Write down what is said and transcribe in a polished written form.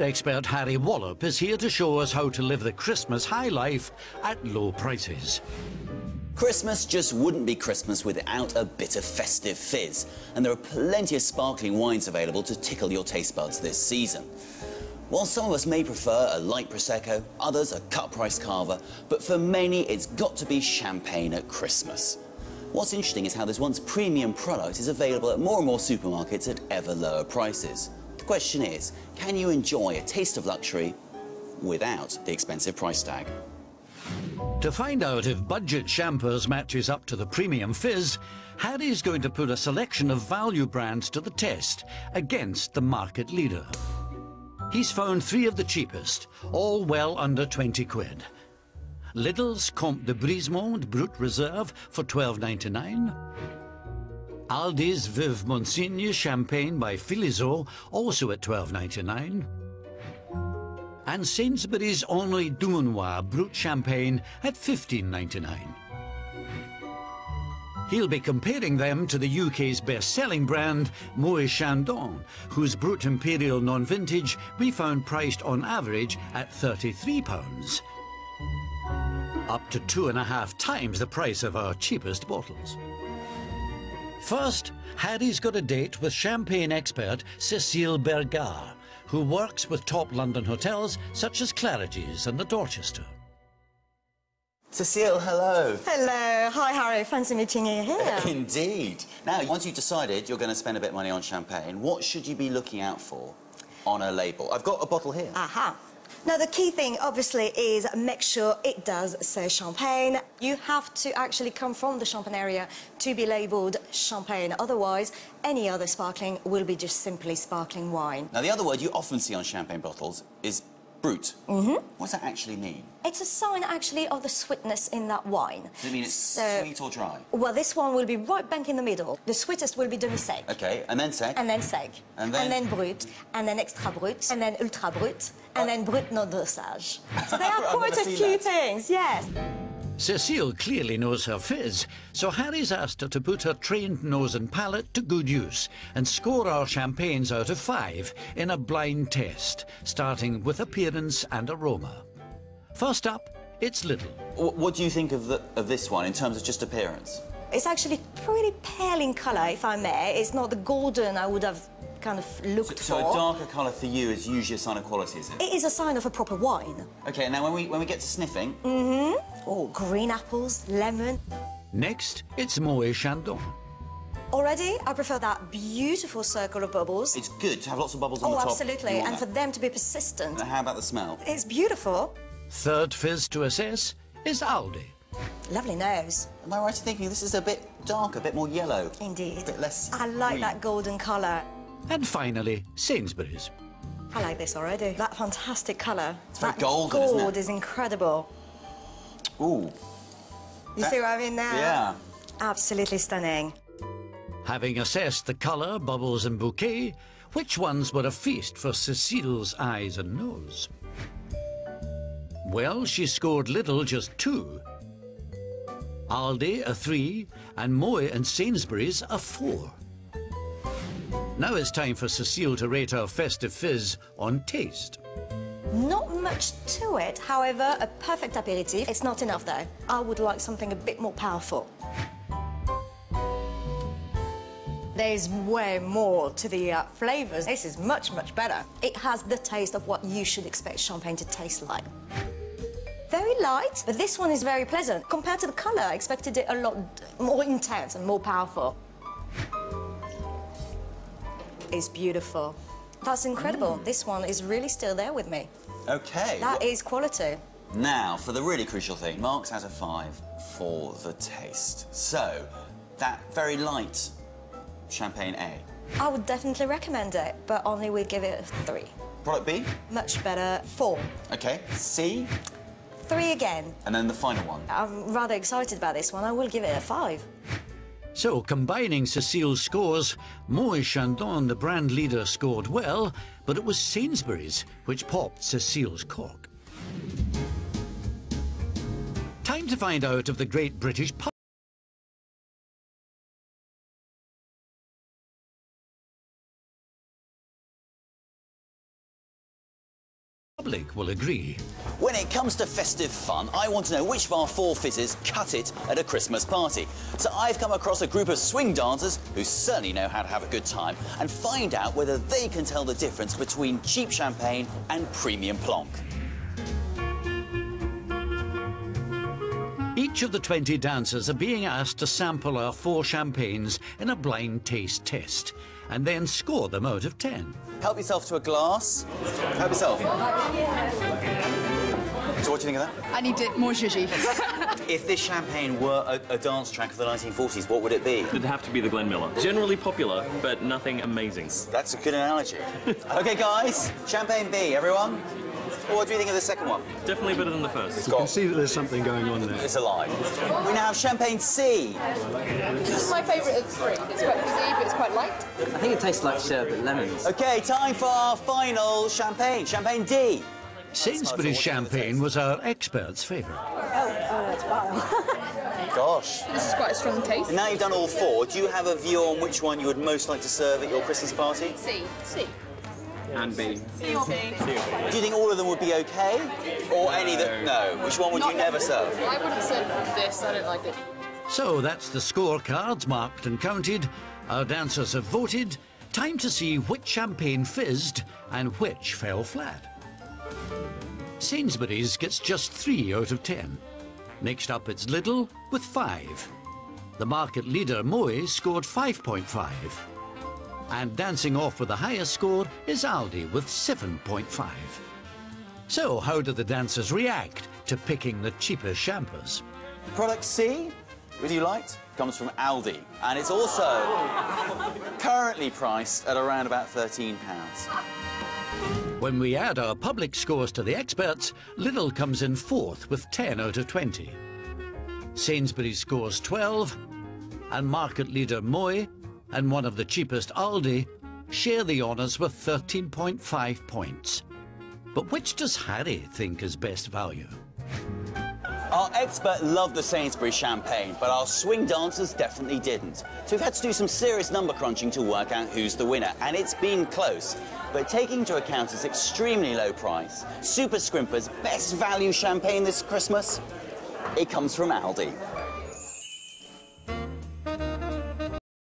Expert Harry Wallop is here to show us how to live the Christmas high life at low prices. Christmas just wouldn't be Christmas without a bit of festive fizz, and there are plenty of sparkling wines available to tickle your taste buds this season. While some of us may prefer a light Prosecco, others a cut-price carver, but for many it's got to be champagne at Christmas. What's interesting is how this once premium product is available at more and more supermarkets at ever lower prices. The question is, can you enjoy a taste of luxury without the expensive price tag? To find out if budget champers matches up to the premium fizz, Harry's going to put a selection of value brands to the test against the market leader. He's found 3 of the cheapest, all well under 20 quid. Lidl's Comte de Brisemont Brut Reserve for £12.99. Aldi's Veuve Monsigne Champagne by Philizot, also at £12.99. And Sainsbury's Henri Dumanoir Brut Champagne at £15.99. He'll be comparing them to the UK's best-selling brand, Moët Chandon, whose Brut Imperial non-vintage we found priced on average at £33, up to 2.5 times the price of our cheapest bottles. First, Harry's got a date with champagne expert Cécile Bergard, who works with top London hotels such as Claridge's and the Dorchester. Cécile, hello. Hello. Hi, Harry. Fancy meeting you here. Indeed. Now, once you've decided you're going to spend a bit of money on champagne, what should you be looking out for on a label? I've got a bottle here. Aha. Now, the key thing, obviously, is make sure it does say champagne. You have to actually come from the Champagne area to be labelled champagne. Otherwise, any other sparkling will be just simply sparkling wine. Now, the other word you often see on champagne bottles is brut. What does that actually mean? It's a sign, actually, of the sweetness in that wine. Does it mean it's sweet or dry? Well, this one will be right back in the middle. The sweetest will be demi-sec. OK, and then sec? And then sec. And then brut. And then extra brut. And then ultra brut. And then brut non dosage. So they have quite a few things, yes. Cécile clearly knows her fizz, so Harry's asked her to put her trained nose and palate to good use and score our champagnes out of 5 in a blind test, starting with appearance and aroma. First up, it's Lidl. What do you think of this one in terms of just appearance? It's actually pretty pale in colour, if I may. It's not the golden I would have kind of looked for. So a darker colour for you is usually a sign of quality, is it? It is a sign of a proper wine. OK, now when we get to sniffing... Oh, green apples, lemon. Next, it's Moët Chandon. Already, I prefer that beautiful circle of bubbles. It's good to have lots of bubbles on the top. Oh, absolutely, and for them to be persistent. Now, how about the smell? It's beautiful. Third fizz to assess is Aldi. Lovely nose. Am I right in thinking this is a bit darker, a bit more yellow? Indeed. A bit less I like green. that golden colour. And finally, Sainsbury's. I like this already. That fantastic colour. It's very that golden, isn't it? gold is incredible. Ooh. You see what I mean now? Yeah. Absolutely stunning. Having assessed the colour, bubbles and bouquet, which ones were a feast for Cécile's eyes and nose? Well, she scored Lidl just 2, Aldi a 3, and Moët and Sainsbury's a 4. Now it's time for Cécile to rate our festive fizz on taste. Not much to it, however, a perfect aperitif. It's not enough, though. I would like something a bit more powerful. There's way more to the flavours. This is much, much better. It has the taste of what you should expect champagne to taste like. Very light, but this one is very pleasant. Compared to the colour, I expected it a lot more intense and more powerful. It's beautiful. That's incredible. This one is really still there with me. OK. That is quality. Now, for the really crucial thing, marks out of 5 for the taste. So, that very light champagne A. I would definitely recommend it, but only we'd give it a 3. Product B? Much better, 4. OK. C? 3 again. And then the final one. I'm rather excited about this one. I will give it a 5. So, combining Cécile's scores, Moët Chandon, the brand leader, scored well, but it was Sainsbury's which popped Cécile's cork. Time to find out if the Great British Pub public will agree. When it comes to festive fun, I want to know which of our 4 fizzes cut it at a Christmas party. So I've come across a group of swing dancers who certainly know how to have a good time and find out whether they can tell the difference between cheap champagne and premium plonk. Each of the 20 dancers are being asked to sample our 4 champagnes in a blind taste test and then score them out of 10. Help yourself to a glass. Help yourself. So what do you think of that? I need more zhuzhy. If this champagne were a dance track of the 1940s, what would it be? It'd have to be the Glen Miller. Generally popular, but nothing amazing. That's a good analogy. OK, guys, champagne B, everyone. What do you think of the second one? Definitely better than the first. You can see that there's something going on there. It's alive. We now have champagne C. This is my favourite of the 3. It's quite fizzy, but it's quite light. I think it tastes like sherbet lemons. OK, time for our final champagne. Champagne D. Sainsbury's champagne was our expert's favourite. Oh, that's vile. Gosh. This is quite a strong taste. And now you've done all 4, do you have a view on which one you would most like to serve at your Christmas party? C. And B. C or B. Do you think all of them would be OK? Or any that... No. Which one would you never serve? I wouldn't serve this. I don't like it. So that's the scorecards marked and counted. Our dancers have voted. Time to see which champagne fizzed and which fell flat. Sainsbury's gets just 3 out of 10. Next up it's Lidl with 5. The market leader Moe scored 5.5. And dancing off with the highest score is Aldi with 7.5. So how do the dancers react to picking the cheapest champers? Product C, who you liked, comes from Aldi. And it's also currently priced at around about £13. When we add our public scores to the experts, Lidl comes in 4th with 10 out of 20. Sainsbury's scores 12, and market leader Moe and one of the cheapest Aldi share the honours with 13.5 points. But which does Harry think is best value? Our expert loved the Sainsbury's champagne, but our swing dancers definitely didn't. So we've had to do some serious number crunching to work out who's the winner, and it's been close. But taking into account its extremely low price, Superscripmers' best value champagne this Christmas, it comes from Aldi.